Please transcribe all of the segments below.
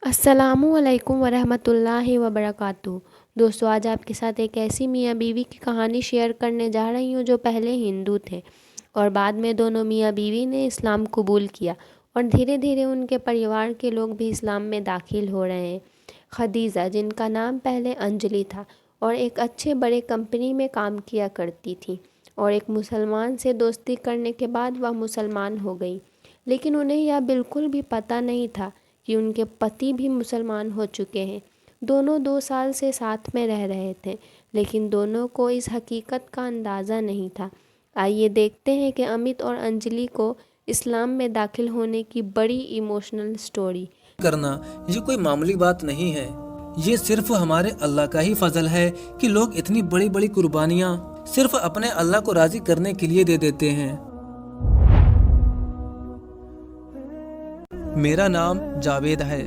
السلام علیکم ورحمۃ اللہ وبرکاتہ۔ دوستو، آج آپ کے ساتھ ایک ایسی میاں بیوی کی کہانی شیئر کرنے جا رہی ہوں جو پہلے ہندو تھے اور بعد میں دونوں میاں بیوی نے اسلام قبول کیا اور دھیرے دھیرے ان کے پریوار کے لوگ بھی اسلام میں داخل ہو رہے ہیں۔ خدیجہ، جن کا نام پہلے انجلی تھا اور ایک اچھے بڑے کمپنی میں کام کیا کرتی تھی، اور ایک مسلمان سے دوستی کرنے کے بعد وہ مسلمان ہو گئی، لیکن انہیں یہ بالکل بھی پتہ نہیں تھا کہ ان کے پتی بھی مسلمان ہو چکے ہیں۔ دونوں 2 سال سے ساتھ میں رہ رہے تھے، لیکن دونوں کو اس حقیقت کا اندازہ نہیں تھا۔ آئیے دیکھتے ہیں کہ امت اور انجلی کو اسلام میں داخل ہونے کی بڑی ایموشنل سٹوری۔ کرنا یہ کوئی معمولی بات نہیں ہے، یہ صرف ہمارے اللہ کا ہی فضل ہے کہ لوگ اتنی بڑی بڑی قربانیاں صرف اپنے اللہ کو راضی کرنے کے لیے دے دیتے ہیں۔ میرا نام جاوید ہے۔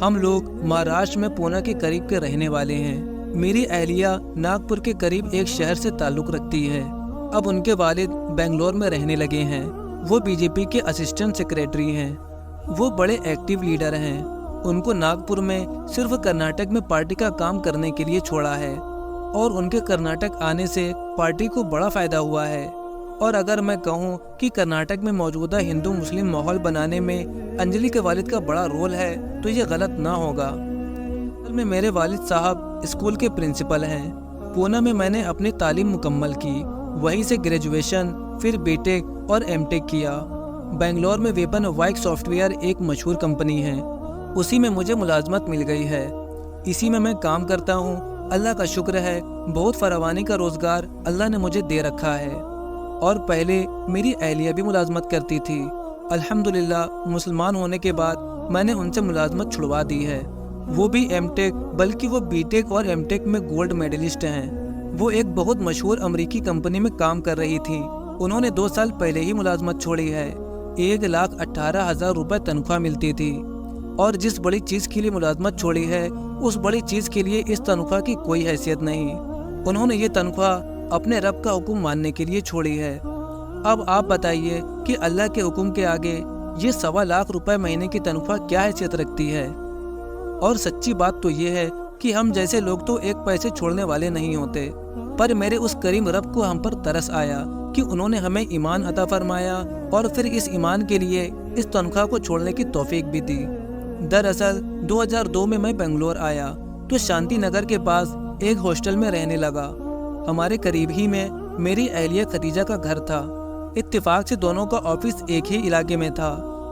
ہم لوگ مہاراشٹر میں پونا کے قریب کے رہنے والے ہیں۔ میری اہلیہ ناگپور کے قریب ایک شہر سے تعلق رکھتی ہے۔ اب ان کے والد بنگلور میں رہنے لگے ہیں۔ وہ بی جے پی کے اسسٹنٹ سیکریٹری ہیں۔ وہ بڑے ایکٹیو لیڈر ہیں۔ ان کو ناگپور میں صرف کرناٹک میں پارٹی کا کام کرنے کے لیے چھوڑا ہے، اور ان کے کرناٹک آنے سے پارٹی کو بڑا فائدہ ہوا ہے۔ اور اگر میں کہوں کہ کرناٹک میں موجودہ ہندو مسلم ماحول بنانے میں انجلی کے والد کا بڑا رول ہے تو یہ غلط نہ ہوگا۔ اصل میں میرے والد صاحب اسکول کے پرنسپل ہیں۔ پونا میں میں نے اپنی تعلیم مکمل کی، وہیں سے گریجویشن، پھر بی ٹیک اور ایم ٹیک کیا۔ بنگلور میں ویپن وائک سافٹ ویئر ایک مشہور کمپنی ہے، اسی میں مجھے ملازمت مل گئی ہے۔ اسی میں کام کرتا ہوں۔ اللہ کا شکر ہے، بہت فراوانی کا روزگار اللہ نے مجھے دے رکھا ہے۔ اور پہلے میری اہلیہ بھی ملازمت کرتی تھی۔ الحمدللہ مسلمان ہونے کے بعد میں نے ان سے ملازمت چھڑوا دی ہے۔ وہ بھی ایم ٹیک، بلکہ وہ بی ٹیک اور ایم ٹیک میں گولڈ میڈلسٹ ہیں۔ وہ ایک بہت مشہور امریکی کمپنی میں کام کر رہی تھی۔ انہوں نے 2 سال پہلے ہی ملازمت چھوڑی ہے۔ 1,18,000 روپے تنخواہ ملتی تھی، اور جس بڑی چیز کے لیے ملازمت چھوڑی ہے اس بڑی چیز کے لیے اس تنخواہ کی کوئی حیثیت نہیں۔ انہوں نے یہ تنخواہ اپنے رب کا حکم ماننے کے لیے چھوڑی ہے۔ اب آپ بتائیے کہ اللہ کے حکم کے آگے یہ 1.25 لاکھ روپے مہینے کی تنخواہ کیا حیثیت رکھتی ہے؟ اور سچی بات تو یہ ہے کہ ہم جیسے لوگ تو ایک پیسے چھوڑنے والے نہیں ہوتے، پر میرے اس کریم رب کو ہم پر ترس آیا کہ انہوں نے ہمیں ایمان عطا فرمایا اور پھر اس ایمان کے لیے اس تنخواہ کو چھوڑنے کی توفیق بھی دی۔ دراصل 2002 میں بنگلور آیا تو شانتی نگر کے پاس ایک ہاسٹل میں رہنے لگا۔ ہمارے قریب ہی میں میری اہلیہ خدیجہ کا گھر تھا۔ اتفاق سے دونوں کا آفس ایک ہی علاقے میں تھا۔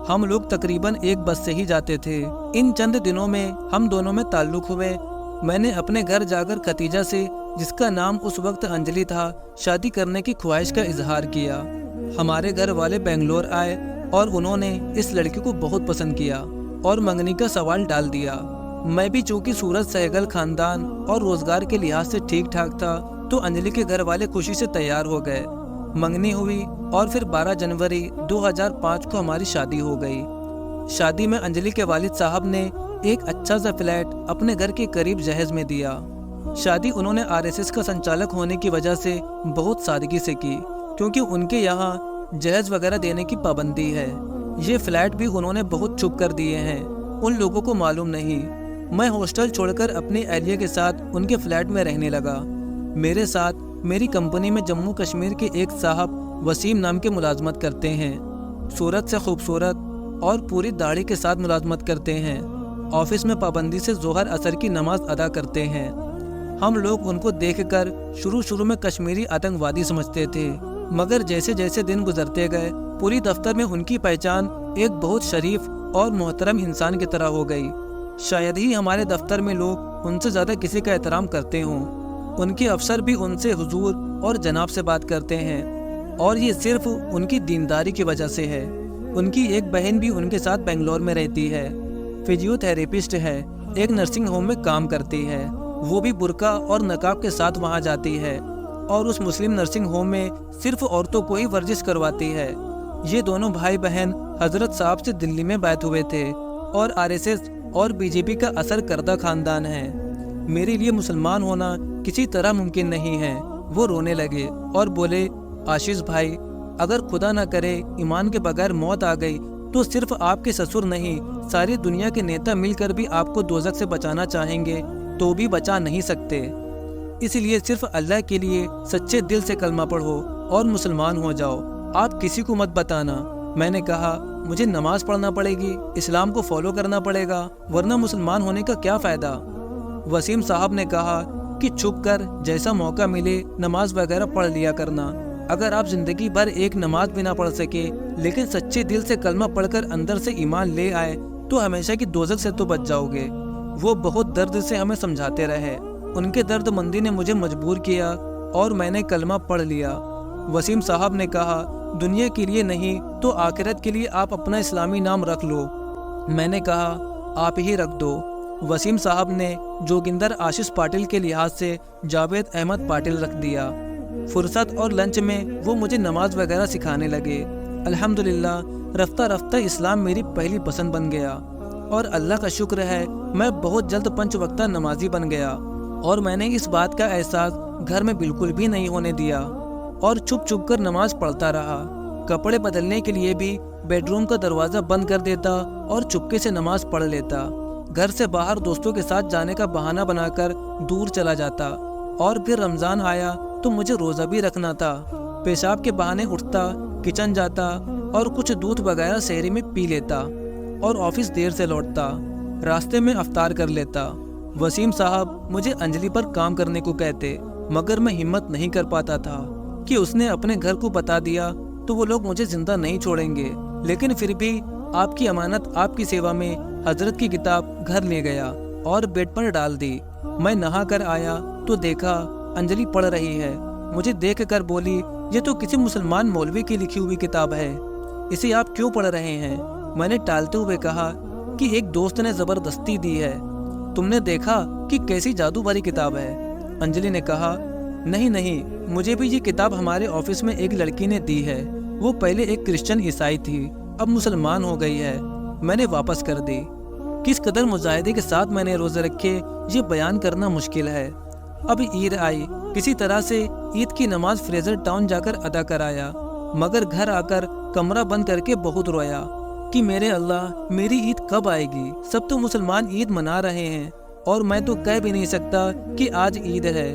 ہم لوگ تقریباً ایک بس سے ہی جاتے تھے۔ ان چند دنوں میں ہم دونوں میں تعلق ہوئے۔ میں نے اپنے گھر جا کر خدیجہ سے، جس کا نام اس وقت انجلی تھا، شادی کرنے کی خواہش کا اظہار کیا۔ ہمارے گھر والے بنگلور آئے اور انہوں نے اس لڑکی کو بہت پسند کیا اور منگنی کا سوال ڈال دیا۔ میں بھی چونکہ سورج سہگل خاندان اور روزگار کے لحاظ سے ٹھیک ٹھاک تھا تو انجلی کے گھر والے خوشی سے تیار ہو گئے۔ منگنی ہوئی اور پھر 12 جنوری 2005 کو ہماری شادی ہو گئی۔ شادی میں انجلی کے والد صاحب نے ایک اچھا سا فلیٹ اپنے گھر کے قریب جہیز میں دیا۔ شادی انہوں نے RSS کا سنچالک ہونے کی وجہ سے بہت سادگی سے کی، کیونکہ ان کے یہاں جہیز وغیرہ دینے کی پابندی ہے۔ یہ فلیٹ بھی انہوں نے بہت چھپ کر دیے ہیں، ان لوگوں کو معلوم نہیں۔ میں ہاسٹل چھوڑ کر اپنی اہلیہ کے ساتھ ان کے فلیٹ میں رہنے لگا۔ میرے ساتھ میری کمپنی میں جموں کشمیر کے ایک صاحب وسیم نام کے ملازمت کرتے ہیں۔ صورت سے خوبصورت اور پوری داڑھی کے ساتھ ملازمت کرتے ہیں۔ آفس میں پابندی سے ظہر عصر کی نماز ادا کرتے ہیں۔ ہم لوگ ان کو دیکھ کر شروع میں کشمیری آتنکوادی سمجھتے تھے، مگر جیسے جیسے دن گزرتے گئے پوری دفتر میں ان کی پہچان ایک بہت شریف اور محترم انسان کی طرح ہو گئی۔ شاید ہی ہمارے دفتر میں لوگ ان سے زیادہ کسی کا احترام کرتے ہوں۔ ان کے افسر بھی ان سے حضور اور جناب سے بات کرتے ہیں، اور یہ صرف ان کی دینداری کی وجہ سے ہے۔ ان کی ایک بہن بھی ان کے ساتھ بنگلور میں رہتی ہے، فزیو تھراپسٹ ہے، ایک نرسنگ ہوم میں کام کرتی ہے۔ وہ بھی برقع اور نقاب کے ساتھ وہاں جاتی ہے، اور اس مسلم نرسنگ ہوم میں صرف عورتوں کو ہی ورزش کرواتی ہے۔ یہ دونوں بھائی بہن حضرت صاحب سے دلی میں بیعت ہوئے تھے اور RSS اور BJP کا اثر کردہ خاندان ہے۔ میرے لیے مسلمان ہونا کسی طرح ممکن نہیں ہے۔ وہ رونے لگے اور بولے، آشیش بھائی، اگر خدا نہ کرے ایمان کے بغیر موت آ گئی تو صرف آپ کے سسر نہیں، ساری دنیا کے نیتا مل کر بھی آپ کو دوزخ سے بچانا چاہیں گے تو بھی بچا نہیں سکتے۔ اس لیے صرف اللہ کے لیے سچے دل سے کلمہ پڑھو اور مسلمان ہو جاؤ، آپ کسی کو مت بتانا۔ میں نے کہا مجھے نماز پڑھنا پڑے گی، اسلام کو فالو کرنا پڑے گا، ورنہ مسلمان ہونے کا کیا فائدہ؟ وسیم صاحب نے کہا کہ چھپ کر جیسا موقع ملے نماز وغیرہ پڑھ لیا کرنا۔ اگر آپ زندگی بھر ایک نماز بھی نہ پڑھ سکے لیکن سچے دل سے کلمہ پڑھ کر اندر سے ایمان لے آئے تو ہمیشہ کی دوزخ سے تو بچ جاؤ گے۔ وہ بہت درد سے ہمیں سمجھاتے رہے، ان کے درد مندی نے مجھے مجبور کیا اور میں نے کلمہ پڑھ لیا۔ وسیم صاحب نے کہا دنیا کے لیے نہیں تو آخرت کے لیے آپ اپنا اسلامی نام رکھ لو۔ میں نے کہا آپ ہی رکھ دو۔ وسیم صاحب نے جوگندر آشیش پاٹل کے لحاظ سے جاوید احمد پاٹل رکھ دیا۔ فرصت اور لنچ میں وہ مجھے نماز وغیرہ سکھانے لگے۔ الحمدللہ رفتہ رفتہ اسلام میری پہلی پسند بن گیا، اور اللہ کا شکر ہے میں بہت جلد 5 وقتہ نمازی بن گیا، اور میں نے اس بات کا احساس گھر میں بالکل بھی نہیں ہونے دیا اور چھپ چھپ کر نماز پڑھتا رہا۔ کپڑے بدلنے کے لیے بھی بیڈ روم کا دروازہ بند کر دیتا اور چپکے سے نماز پڑھ لیتا۔ گھر سے باہر دوستوں کے ساتھ جانے کا بہانہ بنا کر دور چلا جاتا، اور پھر رمضان آیا تو مجھے روزہ بھی رکھنا تھا۔ پیشاب کے بہانے اٹھتا، کچن جاتا اور کچھ دودھ وغیرہ سحری میں پی لیتا، اور آفس دیر سے لوٹتا، راستے میں افطار کر لیتا۔ وسیم صاحب مجھے انجلی پر کام کرنے کو کہتے، مگر میں ہمت نہیں کر پاتا تھا کہ اس نے اپنے گھر کو بتا دیا تو وہ لوگ مجھے زندہ نہیں چھوڑیں گے، لیکن پھر بھی آپ کی امانت آپ کی سیوا میں حضرت کی کتاب گھر لے گیا اور بیڈ پر ڈال دی۔ میں نہا کر آیا تو دیکھا انجلی پڑھ رہی ہے۔ مجھے دیکھ کر بولی یہ تو کسی مسلمان مولوی کی لکھی ہوئی کتاب ہے، اسے آپ کیوں پڑھ رہے ہیں؟ میں نے ٹالتے ہوئے کہا کہ ایک دوست نے زبردستی دی ہے، تم نے دیکھا کہ کیسی جادو بھری کتاب ہے؟ انجلی نے کہا نہیں، مجھے بھی یہ کتاب ہمارے آفس میں ایک لڑکی نے دی ہے، وہ پہلے ایک کرسچن عیسائی تھی، اب مسلمان ہو گئی ہے، میں نے واپس کر دی۔ کس قدر مجاہدے کے ساتھ میں نے روزے رکھے یہ بیان کرنا مشکل ہے۔ اب عید آئی، کسی طرح سے عید کی نماز فریزر ٹاؤن جا کر ادا کرایا، مگر گھر آ کر کمرہ بند کر کے بہت رویا کہ میرے اللہ میری عید کب آئے گی؟ سب تو مسلمان عید منا رہے ہیں اور میں تو کہہ بھی نہیں سکتا کہ آج عید ہے۔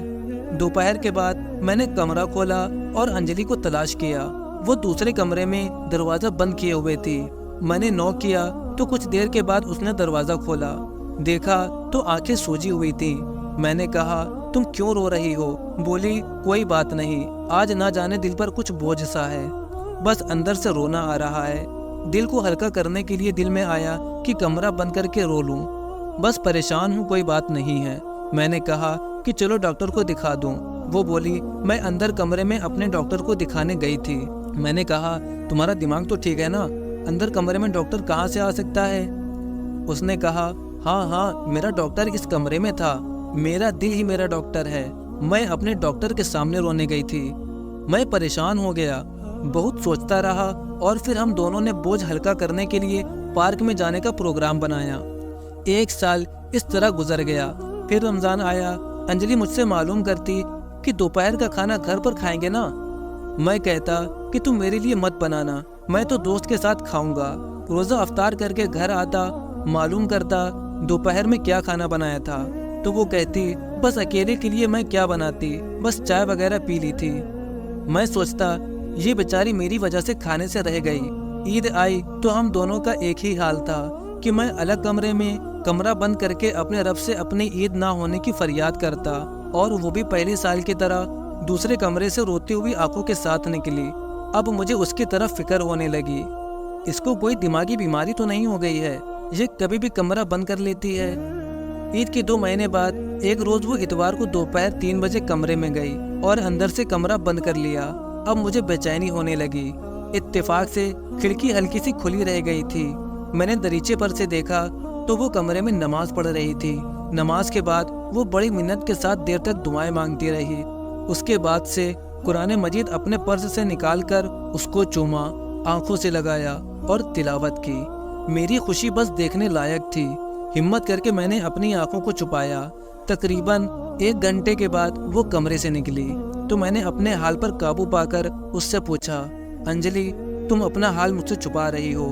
دوپہر کے بعد میں نے کمرہ کھولا اور انجلی کو تلاش کیا، وہ دوسرے کمرے میں دروازہ بند کیے ہوئے تھی۔ میں نے نوک کیا تو کچھ دیر کے بعد اس نے دروازہ کھولا، دیکھا تو آنکھیں سوجی ہوئی تھی۔ میں نے کہا تم کیوں رو رہی ہو؟ بولی کوئی بات نہیں، آج نہ جانے دل پر کچھ بوجھ سا ہے، بس اندر سے رونا آ رہا ہے۔ دل کو ہلکا کرنے کے لیے دل میں آیا کہ کمرہ بند کر کے رو لوں، بس پریشان ہوں، کوئی بات نہیں ہے۔ میں نے کہا کہ چلو ڈاکٹر کو دکھا دوں۔ وہ بولی میں اندر کمرے میں اپنے ڈاکٹر کو دکھانے گئی تھی۔ میں نے کہا تمہارا دماغ تو ٹھیک ہے نا، اندر کمرے میں ڈاکٹر کہاں سے آ سکتا ہے؟ اس نے کہا ہاں میرا ڈاکٹر اس کمرے میں تھا، میرا دل ہی میرا ڈاکٹر ہے۔ میں اپنے ڈاکٹر کے سامنے رونے گئی تھی۔ میں پریشان ہو گیا، بہت سوچتا رہا، اور پھر ہم دونوں نے بوجھ ہلکا کرنے کے لیے پارک میں جانے کا پروگرام بنایا۔ 1 سال اس طرح گزر گیا۔ پھر رمضان آیا۔ انجلی مجھ سے معلوم کرتی کہ دوپہر کا کھانا گھر پر کھائیں گے نا؟ میں کہتا کہ تم میرے لیے مت بنانا، میں تو دوست کے ساتھ کھاؤں گا۔ روزہ افطار کر کے گھر آتا، معلوم کرتا دوپہر میں کیا کھانا بنایا تھا، تو وہ کہتی بس اکیلے کے لیے میں کیا بناتی، بس چائے وغیرہ پی لی تھی۔ میں سوچتا یہ بیچاری میری وجہ سے کھانے سے رہ گئی۔ عید آئی تو ہم دونوں کا ایک ہی حال تھا کہ میں الگ کمرے میں کمرہ بند کر کے اپنے رب سے اپنی عید نہ ہونے کی فریاد کرتا، اور وہ بھی پہلے سال کی طرح دوسرے کمرے سے روتی ہوئی آنکھوں کے ساتھ نکلی۔ اب مجھے اس کی طرف فکر ہونے لگی، اس کو کوئی دماغی بیماری تو نہیں ہو گئی ہے، یہ کبھی بھی کمرہ بند کر لیتی ہے۔ عید کے 2 مہینے بعد ایک روز وہ اتوار کو دوپہر 3 بجے کمرے میں گئی اور اندر سے کمرہ بند کر لیا۔ اب مجھے بے چینی ہونے لگی۔ اتفاق سے کھڑکی ہلکی سی کھلی رہ گئی تھی۔ میں نے دریچے پر سے دیکھا تو وہ کمرے میں نماز پڑھ رہی تھی۔ نماز کے بعد وہ بڑی منت کے ساتھ دیر تک دعائیں مانگتی رہی۔ اس کے بعد سے قرآن مجید اپنے پرس سے نکال کر اس کو چوما، آنکھوں سے لگایا اور تلاوت کی۔ میری خوشی بس دیکھنے لائق تھی۔ ہمت کر کے میں نے اپنی آنکھوں کو چھپایا۔ تقریباً 1 گھنٹے کے بعد وہ کمرے سے نکلی تو میں نے اپنے حال پر قابو پا کر اس سے پوچھا انجلی تم اپنا حال مجھ سے چھپا رہی ہو،